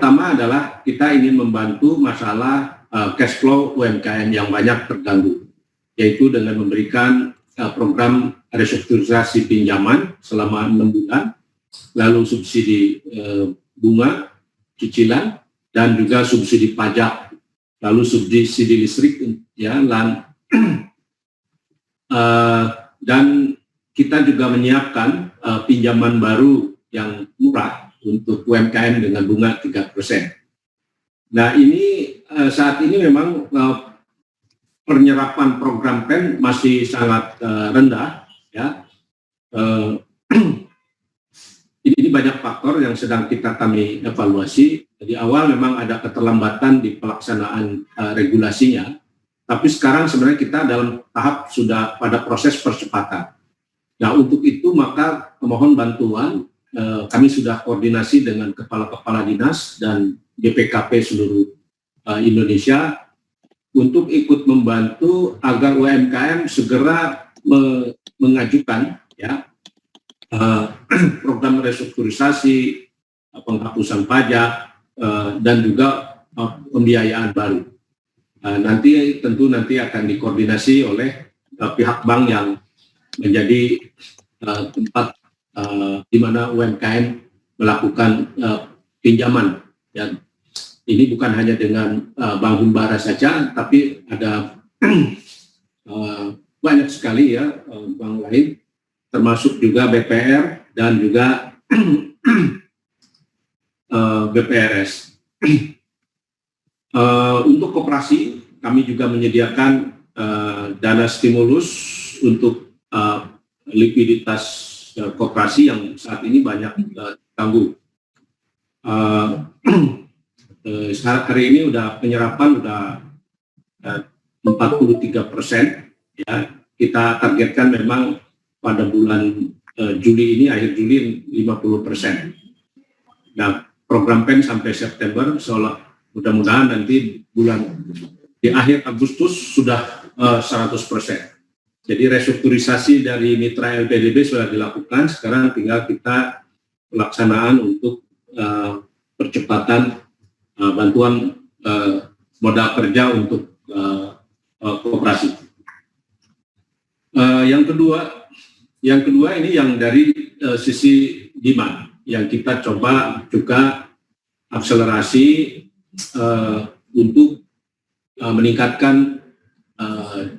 pertama adalah kita ingin membantu masalah cash flow UMKM yang banyak terganggu, yaitu dengan memberikan program restrukturisasi pinjaman selama 6 bulan, lalu subsidi bunga, cicilan, dan juga subsidi pajak, lalu subsidi listrik, ya, dan kita juga menyiapkan pinjaman baru yang murah untuk UMKM dengan bunga 3%. Nah, ini saat ini memang penyerapan program PEN masih sangat rendah, ya. Ini banyak faktor yang sedang kami evaluasi. Di awal memang ada keterlambatan di pelaksanaan regulasinya, tapi sekarang sebenarnya kita dalam tahap sudah pada proses percepatan. Nah, untuk itu maka mohon bantuan, kami sudah koordinasi dengan kepala-kepala dinas dan BPKP seluruh Indonesia untuk ikut membantu agar UMKM segera mengajukan, ya, program restrukturisasi, penghapusan pajak, dan juga pembiayaan baru. Nanti akan dikoordinasi oleh pihak bank yang menjadi tempat di mana UMKM melakukan pinjaman. Ya. Ini bukan hanya dengan Bank Himbara saja, tapi ada banyak sekali, ya, bank lain, termasuk juga BPR dan juga BPRS. Untuk koperasi, kami juga menyediakan dana stimulus untuk likuiditas koperasi yang saat ini banyak terganggu. Hari ini penyerapan udah 43%, ya. Kita targetkan memang pada bulan Juli ini, akhir Juli 50%. Nah, program PEN sampai September, mudah-mudahan nanti di akhir Agustus sudah 100%. Jadi restrukturisasi dari mitra LPDB sudah dilakukan, sekarang tinggal kita pelaksanaan untuk percepatan bantuan modal kerja untuk koperasi. Yang kedua ini yang dari sisi demand, yang kita coba juga akselerasi untuk meningkatkan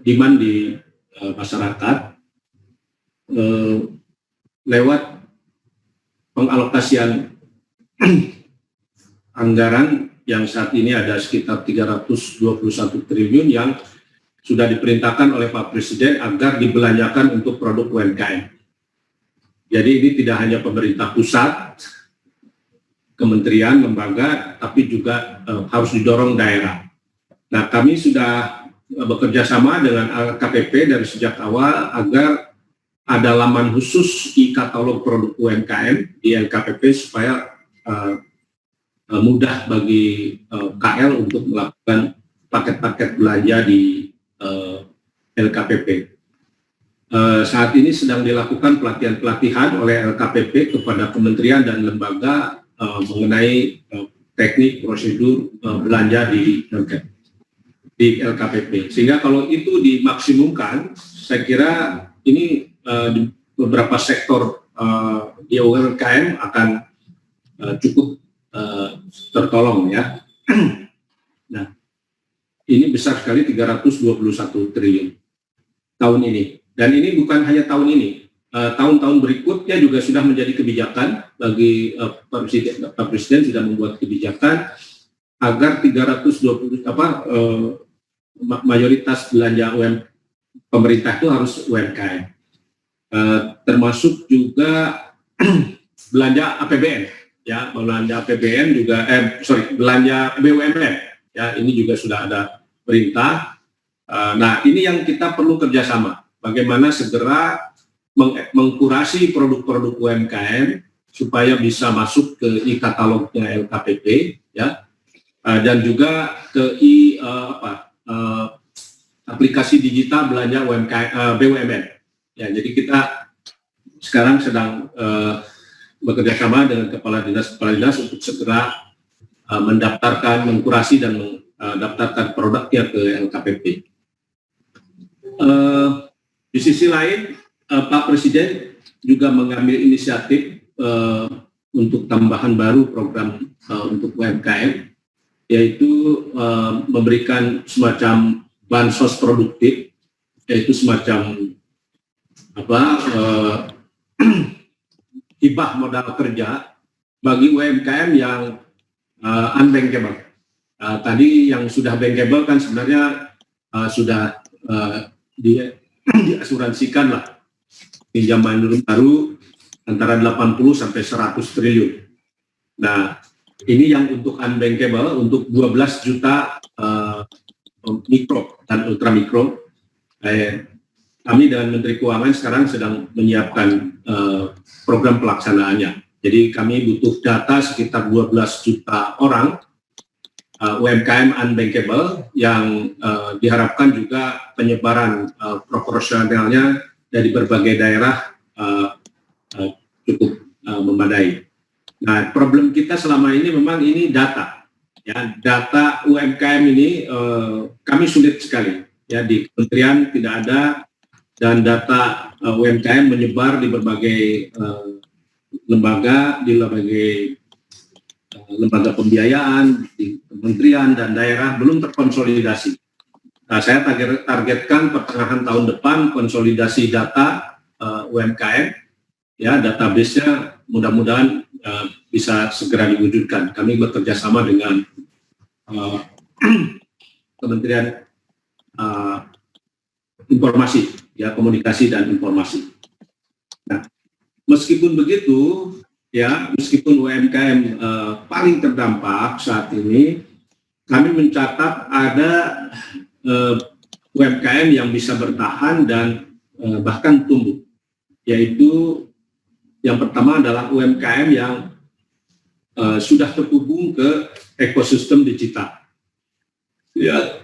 demand di masyarakat lewat pengalokasian anggaran yang saat ini ada sekitar 321 triliun yang sudah diperintahkan oleh Pak Presiden agar dibelanjakan untuk produk UMKM. Jadi ini tidak hanya pemerintah pusat, kementerian, lembaga, tapi juga harus didorong daerah. Nah, kami sudah bekerja sama dengan LKPP dari sejak awal agar ada laman khusus e-katalog produk UMKM di LKPP supaya mudah bagi KL untuk melakukan paket-paket belanja di LKPP. Saat ini sedang dilakukan pelatihan oleh LKPP kepada kementerian dan lembaga mengenai teknik prosedur belanja di LKPP. Sehingga kalau itu dimaksimumkan, saya kira ini di beberapa sektor di UMKM akan cukup tertolong, ya. Nah, ini besar sekali 321 triliun tahun ini. Dan ini bukan hanya tahun ini, tahun-tahun berikutnya juga sudah menjadi kebijakan bagi Pak Presiden sudah membuat kebijakan agar 320 mayoritas belanja pemerintah itu harus UMKM, termasuk juga belanja APBN, ya, belanja APBN juga belanja BUMN, ya, ini juga sudah ada perintah. Nah, ini yang kita perlu kerjasama, bagaimana segera mengkurasi produk-produk UMKM supaya bisa masuk ke e-katalognya LKPP, ya, dan juga ke aplikasi digital belanja BUMN. Ya, jadi kita sekarang sedang bekerja sama dengan kepala dinas untuk segera mendaftarkan, mengkurasi dan mendaftarkan produknya ke LKPP. Di sisi lain, Pak Presiden juga mengambil inisiatif untuk tambahan baru program untuk UMKM, yaitu memberikan semacam bansos produktif, yaitu semacam hibah modal kerja bagi UMKM yang unbankable. Tadi yang sudah bankable kan sebenarnya sudah diasuransikan lah pinjaman baru antara 80 sampai 100 triliun. Nah, ini yang untuk unbankable, untuk 12 juta mikro dan ultra mikro. Kami dengan Menteri Keuangan sekarang sedang menyiapkan program pelaksanaannya. Jadi kami butuh data sekitar 12 juta orang UMKM unbankable yang diharapkan juga penyebaran proporsionalnya dari berbagai daerah cukup memadai. Nah, problem kita selama ini memang ini data. Ya, data UMKM ini kami sulit sekali. Ya, di kementerian tidak ada, dan data UMKM menyebar di berbagai lembaga, di berbagai lembaga pembiayaan, di kementerian dan daerah belum terkonsolidasi. Nah, saya targetkan pertengahan tahun depan konsolidasi data UMKM, ya, database-nya mudah-mudahan bisa segera diwujudkan. Kami bekerja sama dengan Kementerian Informasi, ya, Komunikasi dan Informasi. Nah, meskipun begitu, ya, meskipun UMKM paling terdampak saat ini, kami mencatat ada UMKM yang bisa bertahan dan bahkan tumbuh, yaitu yang pertama adalah UMKM yang sudah terhubung ke ekosistem digital. Ya,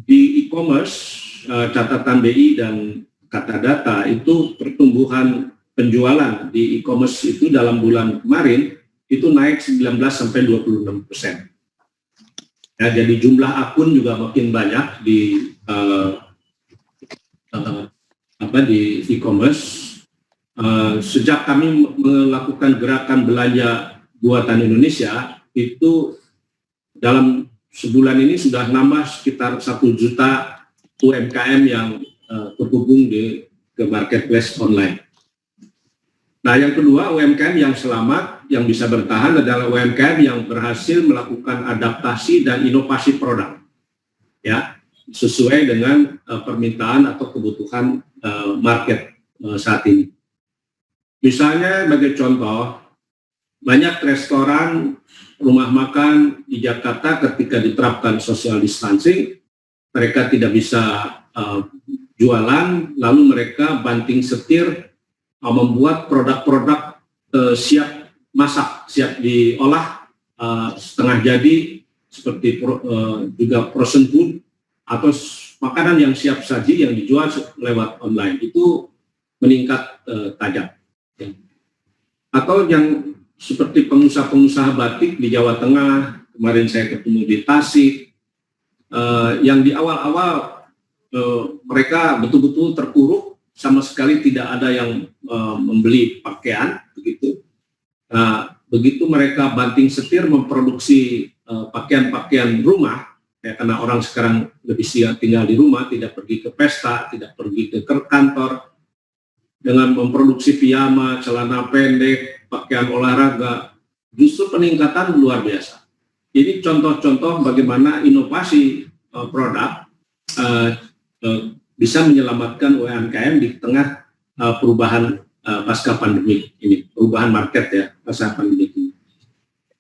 di e-commerce, catatan BI dan Katadata itu pertumbuhan penjualan di e-commerce itu dalam bulan kemarin itu naik 19-26%. Ya, jadi jumlah akun juga makin banyak di e-commerce. Sejak kami melakukan gerakan belanja buatan Indonesia, itu dalam sebulan ini sudah nambah sekitar 1 juta UMKM yang terhubung ke marketplace online. Nah, yang kedua, UMKM yang selamat, yang bisa bertahan adalah UMKM yang berhasil melakukan adaptasi dan inovasi produk, ya, sesuai dengan permintaan atau kebutuhan market saat ini. Misalnya, sebagai contoh, banyak restoran, rumah makan di Jakarta ketika diterapkan social distancing, mereka tidak bisa jualan, lalu mereka banting setir membuat produk-produk siap masak, siap diolah, setengah jadi, seperti juga frozen food, atau makanan yang siap saji yang dijual lewat online, itu meningkat tajam. Atau yang seperti pengusaha-pengusaha batik di Jawa Tengah, kemarin saya ketemu di Tasik, yang di awal-awal mereka betul-betul terpuruk, sama sekali tidak ada yang membeli pakaian, begitu. Nah, begitu mereka banting setir memproduksi pakaian-pakaian rumah, ya, karena orang sekarang lebih siap tinggal di rumah, tidak pergi ke pesta, tidak pergi ke kantor, dengan memproduksi piyama, celana pendek, pakaian olahraga, justru peningkatan luar biasa. Ini contoh-contoh bagaimana inovasi produk bisa menyelamatkan UMKM di tengah perubahan pasca pandemi ini, perubahan market, ya, pasca pandemi ini.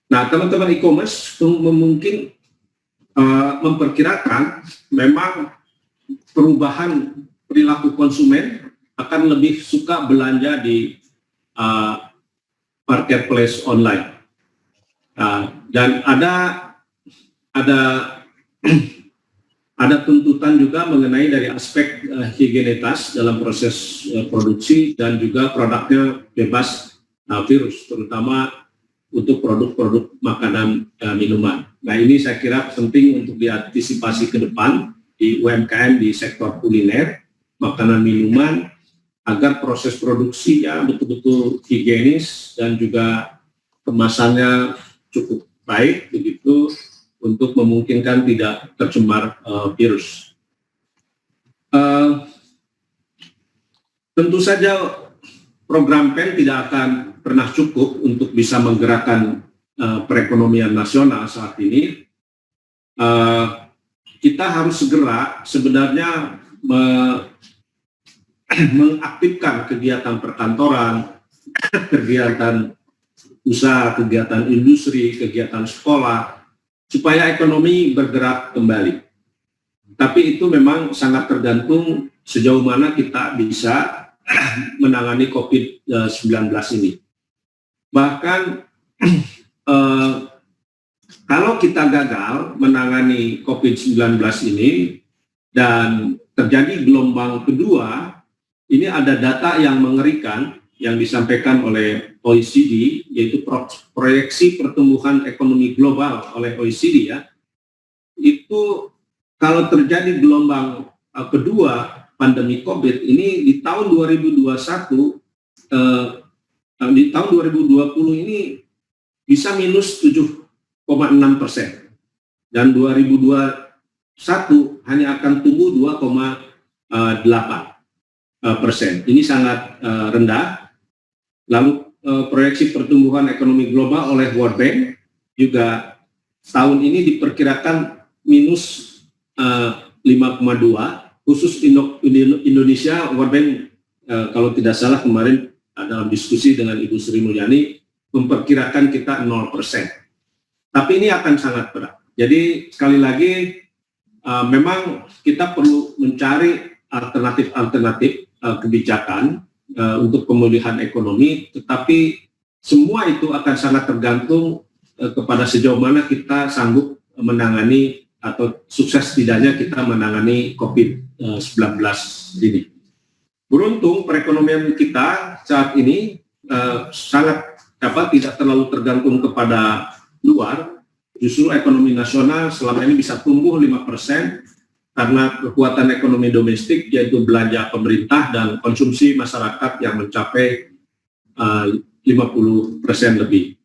Nah, teman-teman e-commerce mungkin memperkirakan memang perubahan perilaku konsumen akan lebih suka belanja di marketplace online. Dan ada tuntutan juga mengenai dari aspek higienitas dalam proses produksi, dan juga produknya bebas virus, terutama untuk produk-produk makanan minuman. Nah, ini saya kira penting untuk diantisipasi ke depan di UMKM di sektor kuliner, makanan minuman, agar proses produksinya betul-betul higienis dan juga kemasannya cukup baik begitu untuk memungkinkan tidak tercemar virus. Tentu saja program PEN tidak akan pernah cukup untuk bisa menggerakkan perekonomian nasional saat ini. Kita harus segera sebenarnya mengaktifkan kegiatan perkantoran, kegiatan usaha, kegiatan industri, kegiatan sekolah, supaya ekonomi bergerak kembali. Tapi itu memang sangat tergantung sejauh mana kita bisa menangani COVID-19 ini. Bahkan kalau kita gagal menangani COVID-19 ini dan terjadi gelombang kedua, ini ada data yang mengerikan yang disampaikan oleh OECD, yaitu proyeksi pertumbuhan ekonomi global oleh OECD ya. Itu kalau terjadi gelombang kedua pandemi COVID ini di tahun 2021, di tahun 2020 ini bisa minus 7,6%, dan 2021 hanya akan tumbuh 2,8%. Ini sangat rendah. Lalu proyeksi pertumbuhan ekonomi global oleh World Bank juga tahun ini diperkirakan minus 5,2%. Khusus Indonesia, World Bank kalau tidak salah kemarin dalam diskusi dengan Ibu Sri Mulyani memperkirakan kita 0%. Tapi ini akan sangat berat. Jadi sekali lagi memang kita perlu mencari alternatif kebijakan untuk pemulihan ekonomi, tetapi semua itu akan sangat tergantung kepada sejauh mana kita sanggup menangani atau sukses tidaknya kita menangani COVID-19 ini. Beruntung perekonomian kita saat ini sangat tidak terlalu tergantung kepada luar. Justru ekonomi nasional selama ini bisa tumbuh 5% karena kekuatan ekonomi domestik, yaitu belanja pemerintah dan konsumsi masyarakat yang mencapai 50% lebih.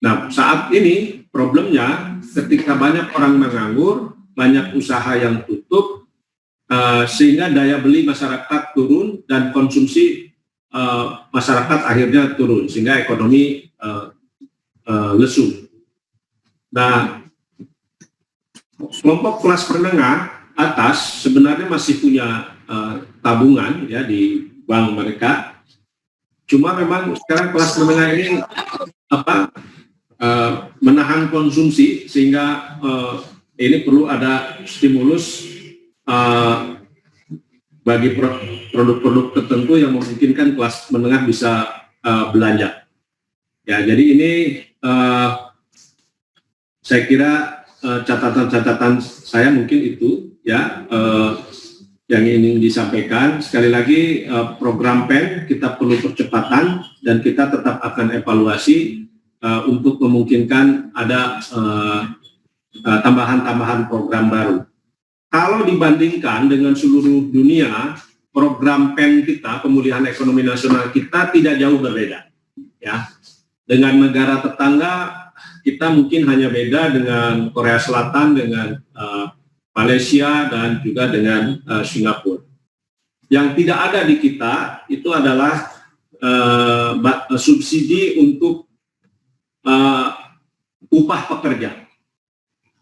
Nah, saat ini problemnya ketika banyak orang menganggur, banyak usaha yang tutup, sehingga daya beli masyarakat turun dan konsumsi masyarakat akhirnya turun, sehingga ekonomi lesu. Nah, kelompok kelas menengah atas sebenarnya masih punya tabungan ya di bank mereka. Cuma memang sekarang kelas menengah ini menahan konsumsi, sehingga ini perlu ada stimulus bagi produk-produk tertentu yang memungkinkan kelas menengah bisa belanja. Ya, jadi ini saya kira catatan-catatan saya mungkin itu ya yang ingin disampaikan. Sekali lagi program PEN kita perlu percepatan dan kita tetap akan evaluasi untuk memungkinkan ada tambahan-tambahan program baru. Kalau dibandingkan dengan seluruh dunia, program PEN kita, pemulihan ekonomi nasional kita tidak jauh berbeda. Ya, dengan negara tetangga kita mungkin hanya beda dengan Korea Selatan, dengan Malaysia, dan juga dengan Singapura. Yang tidak ada di kita itu adalah subsidi untuk upah pekerja.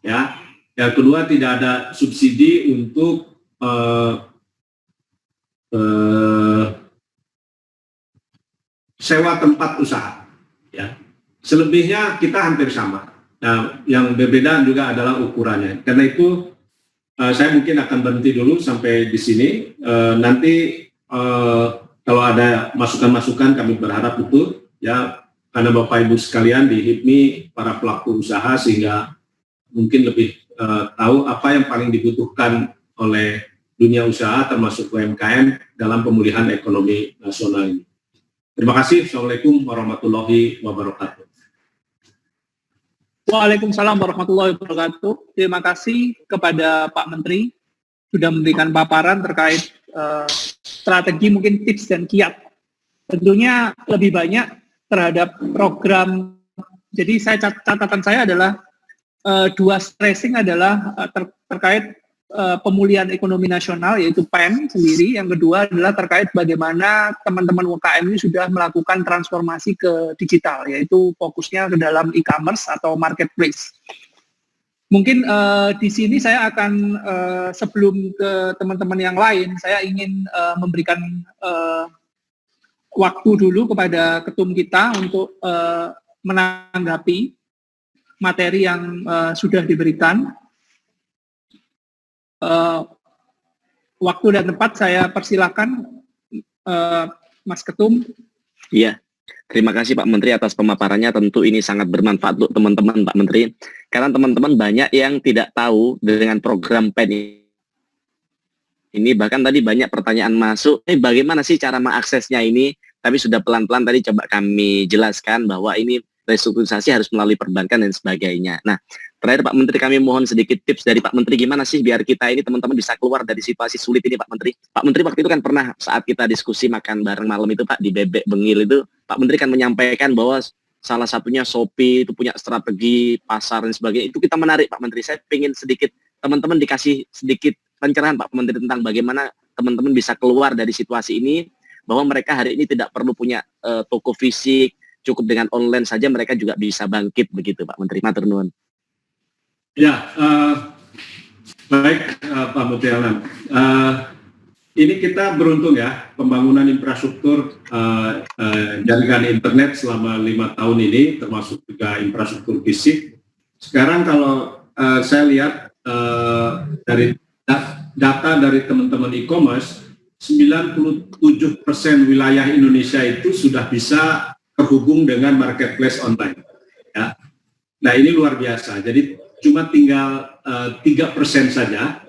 Ya, yang kedua tidak ada subsidi untuk sewa tempat usaha. Ya, selebihnya kita hampir sama. Nah, yang berbeda juga adalah ukurannya. Karena itu saya mungkin akan berhenti dulu sampai di sini. Nanti kalau ada masukan-masukan kami berharap itu ya, karena Bapak Ibu sekalian di HIPMI para pelaku usaha sehingga mungkin lebih tahu apa yang paling dibutuhkan oleh dunia usaha termasuk UMKM dalam pemulihan ekonomi nasional ini. Terima kasih. Assalamualaikum warahmatullahi wabarakatuh. Waalaikumsalam warahmatullahi wabarakatuh. Terima kasih kepada Pak Menteri sudah memberikan paparan terkait strategi, mungkin tips dan kiat. Tentunya lebih banyak terhadap program. Jadi catatan saya adalah dua stressing adalah terkait pemulihan ekonomi nasional, yaitu PEN sendiri. Yang kedua adalah terkait bagaimana teman-teman UKM ini sudah melakukan transformasi ke digital, yaitu fokusnya ke dalam e-commerce atau marketplace. Mungkin di sini saya akan sebelum ke teman-teman yang lain, saya ingin memberikan waktu dulu kepada ketum kita untuk menanggapi materi yang sudah diberikan. Waktu dan tempat saya persilakan, Mas Ketum. Iya. Terima kasih Pak Menteri atas pemaparannya, tentu ini sangat bermanfaat untuk teman-teman Pak Menteri. Karena teman-teman banyak yang tidak tahu dengan program PEN ini, bahkan tadi banyak pertanyaan masuk, bagaimana sih cara mengaksesnya ini, tapi sudah pelan-pelan tadi coba kami jelaskan bahwa ini restrukturisasi harus melalui perbankan dan sebagainya. Nah, terakhir Pak Menteri kami mohon sedikit tips dari Pak Menteri gimana sih biar kita ini teman-teman bisa keluar dari situasi sulit ini Pak Menteri. Pak Menteri waktu itu kan pernah saat kita diskusi makan bareng malam itu Pak di Bebek Bengil itu, Pak Menteri kan menyampaikan bahwa salah satunya Shopee itu punya strategi pasar dan sebagainya. Itu kita menarik Pak Menteri. Saya ingin sedikit teman-teman dikasih sedikit pencerahan Pak Menteri tentang bagaimana teman-teman bisa keluar dari situasi ini, bahwa mereka hari ini tidak perlu punya toko fisik, cukup dengan online saja mereka juga bisa bangkit begitu Pak Menteri. Matur nuwun. Ya, baik Pak Menteri Alam. Ini kita beruntung ya, pembangunan infrastruktur jaringan internet selama 5 tahun ini, termasuk juga infrastruktur fisik. Sekarang kalau saya lihat dari data dari teman-teman e-commerce, 97% wilayah Indonesia itu sudah bisa terhubung dengan marketplace online. Ya. Nah ini luar biasa. Jadi cuma tinggal 3% saja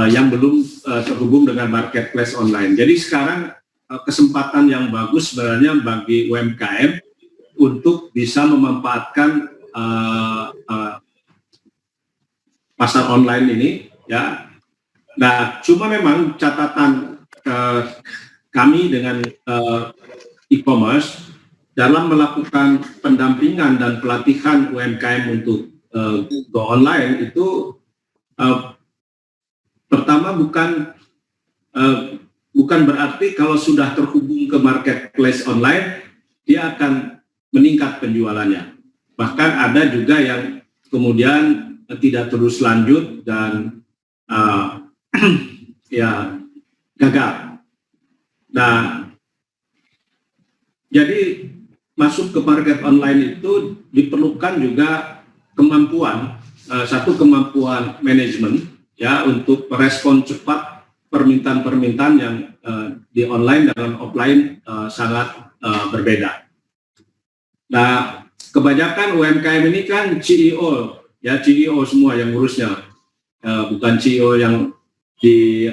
yang belum terhubung dengan marketplace online. Jadi sekarang kesempatan yang bagus sebenarnya bagi UMKM untuk bisa memanfaatkan pasar online ini, ya. Nah, cuma memang catatan kami dengan e-commerce dalam melakukan pendampingan dan pelatihan UMKM untuk go online itu pertama bukan berarti kalau sudah terhubung ke marketplace online dia akan meningkat penjualannya. Bahkan ada juga yang kemudian tidak terus lanjut dan ya gagal. Nah, jadi masuk ke market online itu diperlukan juga kemampuan, satu kemampuan manajemen ya untuk merespon cepat permintaan-permintaan yang di online dan offline sangat berbeda. Nah, kebanyakan UMKM ini kan CEO, ya CEO semua yang ngurusnya, bukan CEO yang di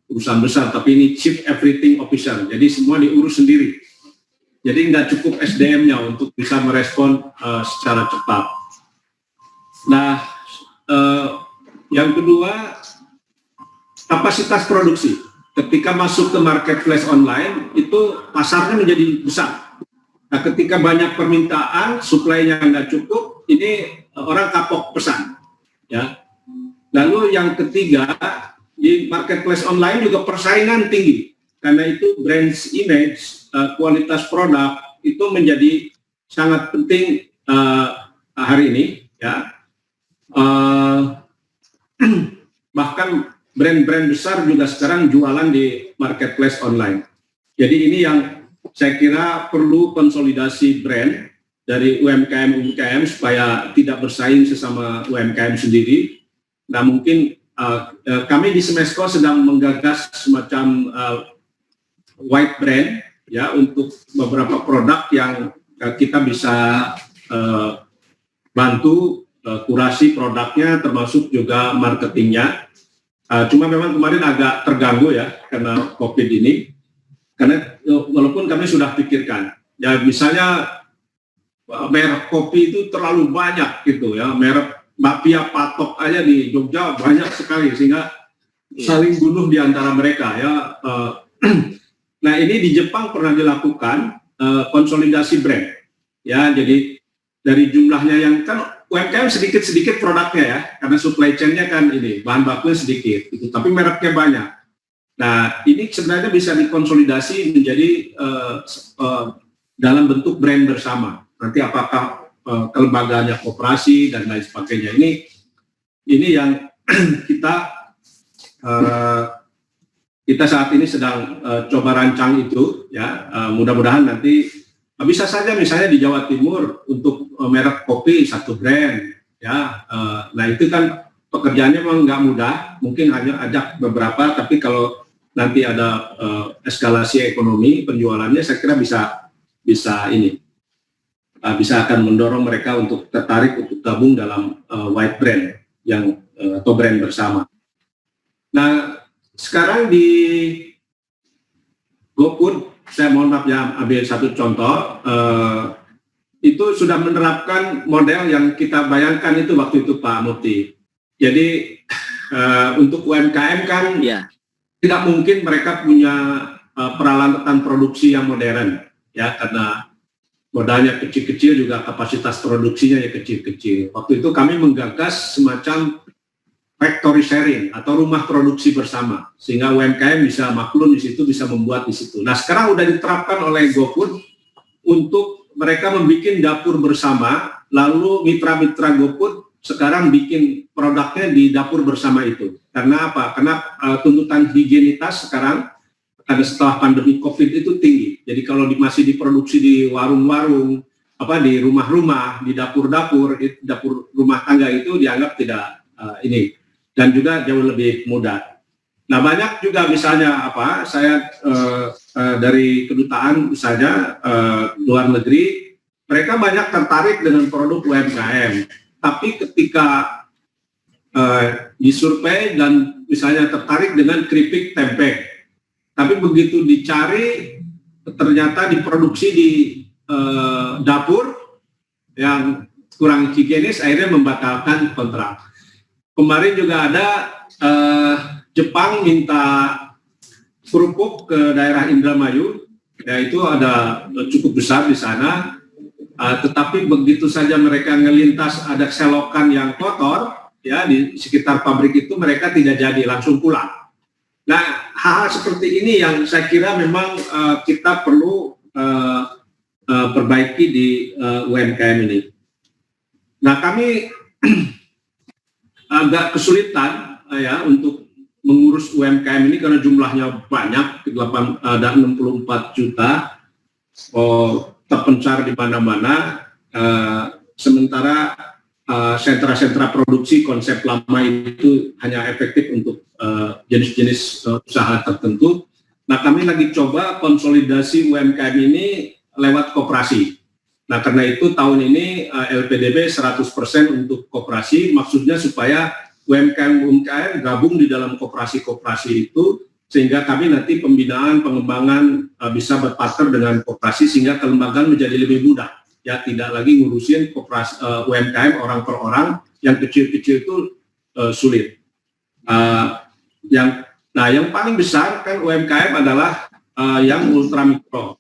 perusahaan besar, tapi ini Chief Everything Officer, jadi semua diurus sendiri. Jadi nggak cukup SDM-nya untuk bisa merespon secara cepat. Nah, yang kedua, kapasitas produksi. Ketika masuk ke marketplace online, itu pasarnya menjadi besar. Nah, ketika banyak permintaan, supply-nya nggak cukup, ini orang kapok pesan. Ya. Lalu yang ketiga, di marketplace online juga persaingan tinggi. Karena itu brand image, kualitas produk itu menjadi sangat penting hari ini. Ya. Bahkan brand-brand besar juga sekarang jualan di marketplace online. Jadi ini yang saya kira perlu konsolidasi brand dari UMKM supaya tidak bersaing sesama UMKM sendiri. Nah mungkin kami di Smesco sedang menggagas semacam white brand ya untuk beberapa produk yang kita bisa bantu kurasi produknya termasuk juga marketingnya. Cuma memang kemarin agak terganggu ya karena COVID ini. Karena walaupun kami sudah pikirkan, ya misalnya merek kopi itu terlalu banyak gitu ya, merek Bapia Patok aja di Jogja banyak sekali sehingga saling bunuh di antara mereka ya. Nah ini di Jepang pernah dilakukan konsolidasi brand ya, jadi dari jumlahnya yang kan UMKM sedikit-sedikit produknya ya, karena supply chain-nya kan ini bahan bakunya sedikit gitu, tapi mereknya banyak. Nah ini sebenarnya bisa dikonsolidasi menjadi dalam bentuk brand bersama. Nanti apakah kelembagaannya koperasi dan lain sebagainya, ini yang kita saat ini sedang coba rancang itu ya. Mudah-mudahan nanti bisa saja misalnya di Jawa Timur untuk merek kopi satu brand ya. Nah itu kan pekerjaannya memang nggak mudah, mungkin hanya ajak beberapa, tapi kalau nanti ada eskalasi ekonomi penjualannya, saya kira bisa akan mendorong mereka untuk tertarik untuk gabung dalam white brand yang atau brand bersama. Nah sekarang di GoFood, saya mohon maaf ya, ambil satu contoh, itu sudah menerapkan model yang kita bayangkan itu waktu itu Pak Mufti. Jadi untuk UMKM kan tidak mungkin mereka punya peralatan produksi yang modern ya, karena modalnya kecil-kecil, juga kapasitas produksinya ya kecil-kecil. Waktu itu kami menggagas semacam factory sharing atau rumah produksi bersama, sehingga UMKM bisa maklum di situ, bisa membuat di situ. Nah sekarang udah diterapkan oleh GoFood untuk mereka membuat dapur bersama, lalu mitra-mitra GoFood sekarang bikin produknya di dapur bersama itu. Karena apa? Karena tuntutan higienitas sekarang karena setelah pandemi COVID itu tinggi. Jadi kalau masih diproduksi di warung-warung, di rumah-rumah, di dapur-dapur, dapur rumah tangga itu dianggap tidak dan juga jauh lebih mudah. Nah banyak juga misalnya saya dari kedutaan misalnya luar negeri, mereka banyak tertarik dengan produk UMKM, tapi ketika disurvei dan misalnya tertarik dengan keripik tempe, tapi begitu dicari ternyata diproduksi di dapur yang kurang higienis, akhirnya membatalkan kontrak. Kemarin juga ada Jepang minta kerupuk ke daerah Indramayu, ya itu ada cukup besar di sana, tetapi begitu saja mereka ngelintas ada selokan yang kotor, ya di sekitar pabrik itu mereka tidak jadi, langsung pulang. Nah hal-hal seperti ini yang saya kira memang kita perlu perbaiki di UMKM ini. Nah kami agak kesulitan ya untuk mengurus UMKM ini karena jumlahnya banyak, ada 64 juta, terpencar di mana-mana, sementara sentra-sentra produksi konsep lama itu hanya efektif untuk jenis-jenis usaha tertentu. Nah kami lagi coba konsolidasi UMKM ini lewat koperasi. Nah karena itu tahun ini LPDB 100% untuk koperasi, maksudnya supaya UMKM gabung di dalam koperasi-koperasi itu, sehingga kami nanti pembinaan, pengembangan bisa berpartner dengan koperasi sehingga kelembagaan menjadi lebih mudah. Ya tidak lagi ngurusin koperasi UMKM orang per orang, yang kecil-kecil itu sulit. Yang paling besar kan UMKM adalah yang ultramikro,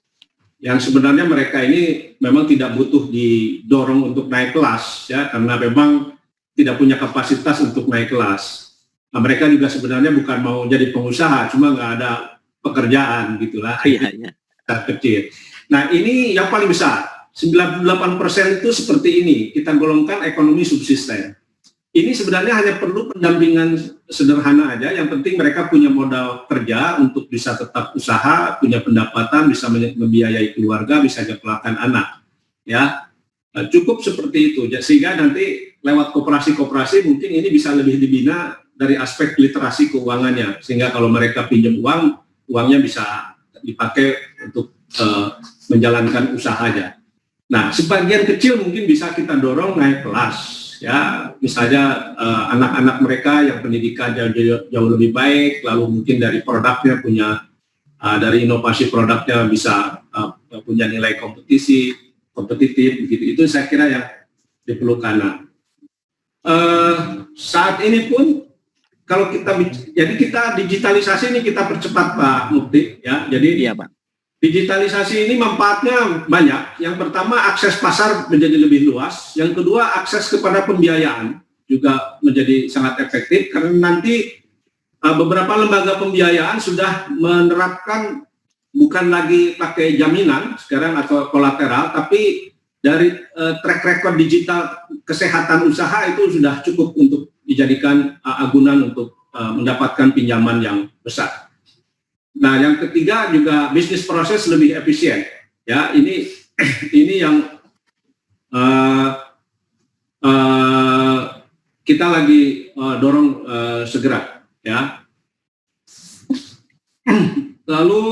yang sebenarnya mereka ini memang tidak butuh didorong untuk naik kelas ya, karena memang tidak punya kapasitas untuk naik kelas. Nah, mereka juga sebenarnya bukan mau jadi pengusaha, cuma nggak ada pekerjaan gitulah, kecil. Nah ini yang paling besar, 98% itu seperti ini, kita golongkan ekonomi subsisten. Ini sebenarnya hanya perlu pendampingan sederhana aja, yang penting mereka punya modal kerja untuk bisa tetap usaha, punya pendapatan, bisa membiayai keluarga, bisa nyekolahkan anak. Ya, cukup seperti itu, sehingga nanti lewat koperasi-koperasi mungkin ini bisa lebih dibina dari aspek literasi keuangannya, sehingga kalau mereka pinjam uang, uangnya bisa dipakai untuk menjalankan usahanya. Nah, sebagian kecil mungkin bisa kita dorong naik kelas. Ya, misalnya anak-anak mereka yang pendidikan jauh lebih baik, lalu mungkin dari produknya punya, dari inovasi produknya bisa punya nilai kompetisi, kompetitif begitu. Itu saya kira yang diperlukan. Nah, saat ini pun kalau kita digitalisasi ini kita percepat Pak Mukti ya. Jadi Iya Pak. digitalisasi ini manfaatnya banyak. Yang pertama akses pasar menjadi lebih luas. Yang kedua akses kepada pembiayaan juga menjadi sangat efektif karena nanti beberapa lembaga pembiayaan sudah menerapkan bukan lagi pakai jaminan sekarang atau kolateral, tapi dari track record digital kesehatan usaha itu sudah cukup untuk dijadikan agunan untuk mendapatkan pinjaman yang besar. Nah, yang ketiga juga bisnis proses lebih efisien. Ya, ini yang kita lagi dorong segera. Ya. Lalu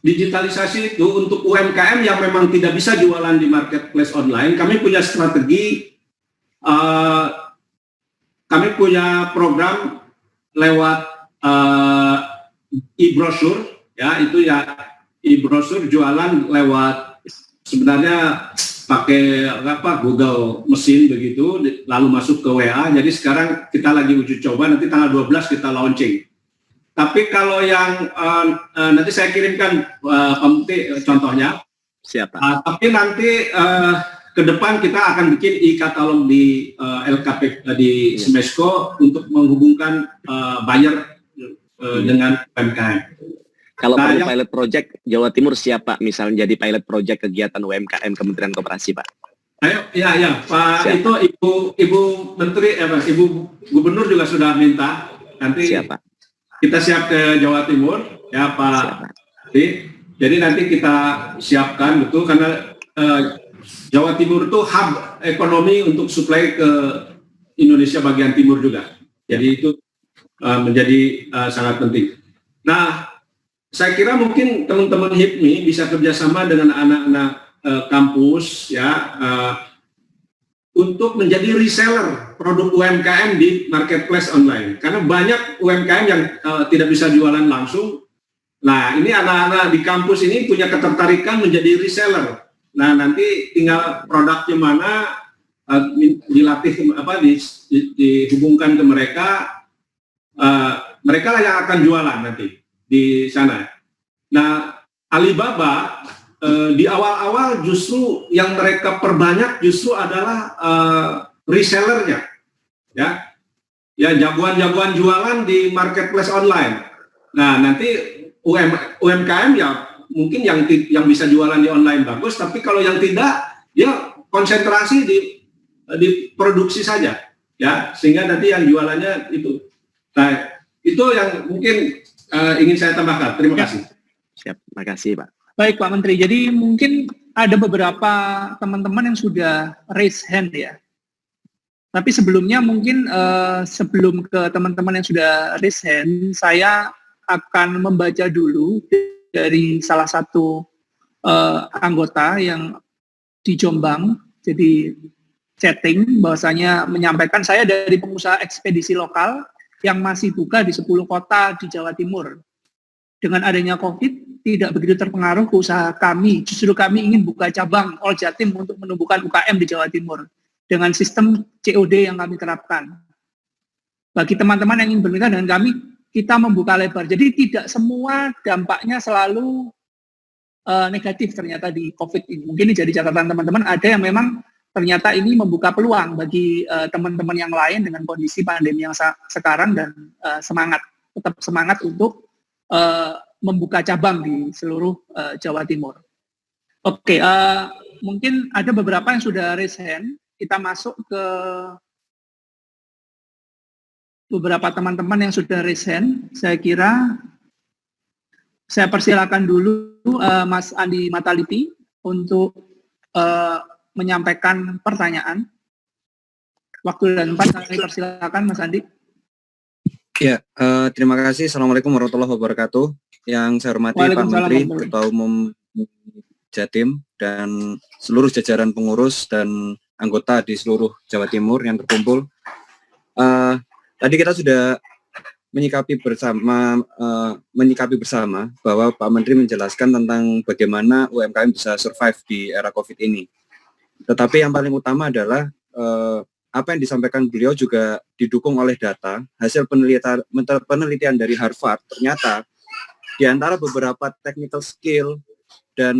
digitalisasi itu untuk UMKM yang memang tidak bisa jualan di marketplace online, kami punya strategi, kami punya program lewat e-brosur, ya itu ya e-brosur jualan lewat sebenarnya pakai Google mesin begitu, lalu masuk ke WA. Jadi sekarang kita lagi uji coba, nanti tanggal 12 kita launching. Tapi kalau yang nanti saya kirimkan contohnya. Siapa? Tapi nanti ke depan kita akan bikin e-katalog di LKP di Smesco untuk menghubungkan buyer dengan UMKM. Kalau perlu pilot project Jawa Timur siapa misalnya jadi pilot project kegiatan UMKM Kementerian Koperasi Pak? Ayo, ya Pak. Siapa? Itu Ibu Menteri, Ibu Gubernur juga sudah minta nanti. Siapa? Kita siap ke Jawa Timur, ya Pak. Jadi nanti kita siapkan betul karena Jawa Timur itu hub ekonomi untuk suplai ke Indonesia bagian timur juga. Jadi itu menjadi sangat penting. Nah, saya kira mungkin teman-teman HIPMI bisa kerjasama dengan anak-anak kampus, ya, untuk menjadi reseller produk UMKM di marketplace online. Karena banyak UMKM yang tidak bisa jualan langsung. Nah, ini anak-anak di kampus ini punya ketertarikan menjadi reseller. Nah, nanti tinggal produknya mana, dilatih dihubungkan ke mereka, mereka lah yang akan jualan nanti di sana. Nah, Alibaba di awal-awal justru yang mereka perbanyak justru adalah resellernya, ya jagoan-jagoan jualan di marketplace online. Nah, nanti UMKM ya mungkin yang bisa jualan di online bagus, tapi kalau yang tidak, dia konsentrasi di produksi saja, ya sehingga nanti yang jualannya itu. Nah, itu yang mungkin ingin saya tambahkan. Terima kasih. Siap, terima kasih Pak. Baik Pak Menteri, jadi mungkin ada beberapa teman-teman yang sudah raise hand ya. Tapi sebelumnya mungkin sebelum ke teman-teman yang sudah raise hand, saya akan membaca dulu dari salah satu anggota yang di Jombang, jadi chatting bahwasanya menyampaikan saya dari pengusaha ekspedisi lokal yang masih buka di 10 kota di Jawa Timur. Dengan adanya COVID, tidak begitu terpengaruh ke usaha kami. Justru kami ingin buka cabang All Jatim untuk menumbuhkan UKM di Jawa Timur dengan sistem COD yang kami terapkan. Bagi teman-teman yang ingin bermitra dengan kami, kita membuka lebar. Jadi tidak semua dampaknya selalu negatif ternyata di COVID ini. Mungkin ini jadi catatan teman-teman, ada yang memang ternyata ini membuka peluang bagi teman-teman yang lain dengan kondisi pandemi yang sekarang dan tetap semangat untuk membuka cabang di seluruh Jawa Timur. Oke, mungkin ada beberapa yang sudah raise hand. Kita masuk ke beberapa teman-teman yang sudah raise hand. Saya kira saya persilakan dulu Mas Andi Mataliti untuk menyampaikan pertanyaan. Waktu dan tempat kami persilakan Mas Andi. Ya, terima kasih. Assalamualaikum warahmatullahi wabarakatuh. Yang saya hormati Pak Menteri, Ketua Umum Jatim, dan seluruh jajaran pengurus dan anggota di seluruh Jawa Timur yang terkumpul. Tadi kita sudah menyikapi bersama bahwa Pak Menteri menjelaskan tentang bagaimana UMKM bisa survive di era COVID ini. Tetapi yang paling utama adalah apa yang disampaikan beliau juga didukung oleh data. Hasil penelitian dari Harvard ternyata di antara beberapa technical skill dan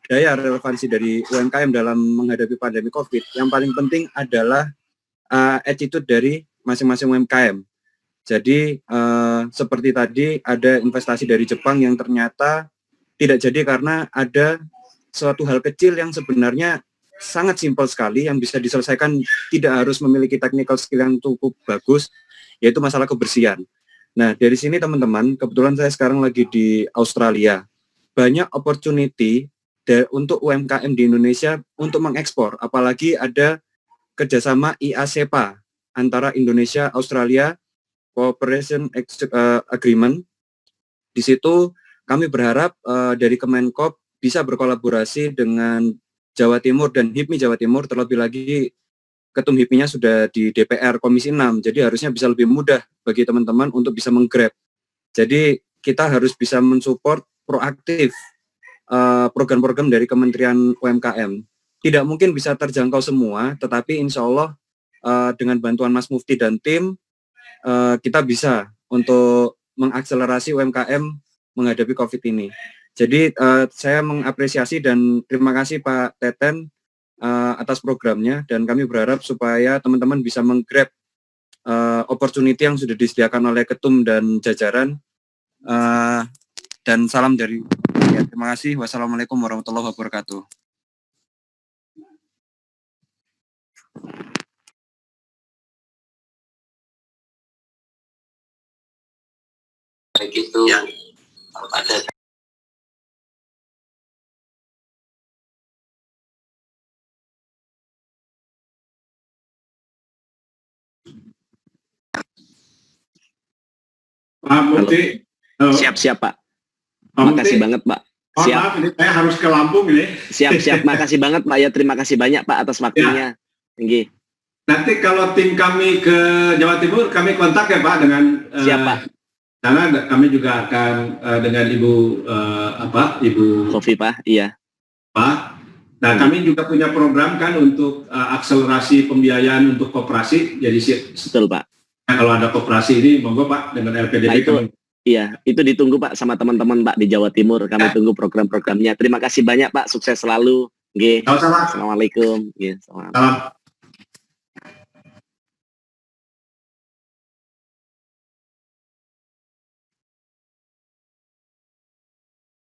daya relevansi dari UMKM dalam menghadapi pandemi COVID, yang paling penting adalah attitude dari masing-masing UMKM. Jadi seperti tadi ada investasi dari Jepang yang ternyata tidak jadi karena ada suatu hal kecil yang sebenarnya sangat simpel sekali yang bisa diselesaikan, tidak harus memiliki technical skill yang cukup bagus, yaitu masalah kebersihan. Nah, dari sini teman-teman, kebetulan saya sekarang lagi di Australia. Banyak opportunity untuk UMKM di Indonesia untuk mengekspor, apalagi ada kerjasama IASEPA antara Indonesia, Australia, Cooperation Agreement. Di situ kami berharap dari Kemenkop bisa berkolaborasi dengan Jawa Timur dan HIPMI Jawa Timur, terlebih lagi Ketum HIPMI-nya sudah di DPR Komisi 6, jadi harusnya bisa lebih mudah bagi teman-teman untuk bisa menggrab. Jadi kita harus bisa mensupport proaktif program-program dari Kementerian UMKM. Tidak mungkin bisa terjangkau semua, tetapi insya Allah dengan bantuan Mas Mufti dan tim, kita bisa untuk mengakselerasi UMKM menghadapi COVID ini. Jadi saya mengapresiasi dan terima kasih Pak Teten atas programnya, dan kami berharap supaya teman-teman bisa menggrab opportunity yang sudah disediakan oleh Ketum dan jajaran. Dan salam dari ya, terima kasih. Wassalamualaikum warahmatullahi wabarakatuh. Begitu ya. Pada Pak Mufti. siap Pak. Pak Makasih Mufti. banget Pak. Oh, Siap. maaf, ini saya harus ke Lampung ini. Siap. Makasih banget Pak ya. Terima kasih banyak Pak atas waktunya. Tinggi. Nanti kalau tim kami ke Jawa Timur, kami kontak ya Pak dengan Siap Pak. karena kami juga akan dengan Ibu Ibu Kofi Pak. Iya. Pak. Nah, kami juga punya program kan untuk akselerasi pembiayaan untuk koperasi. Jadi Betul Pak. kalau ada koperasi ini, monggo Pak dengan LPDP Nah, itu, kami. iya, itu ditunggu Pak sama teman-teman Pak di Jawa Timur. Kami tunggu program-programnya. Terima kasih banyak Pak. Sukses selalu. Nggih. Sama-sama. Assalamualaikum. Nggih, Salam.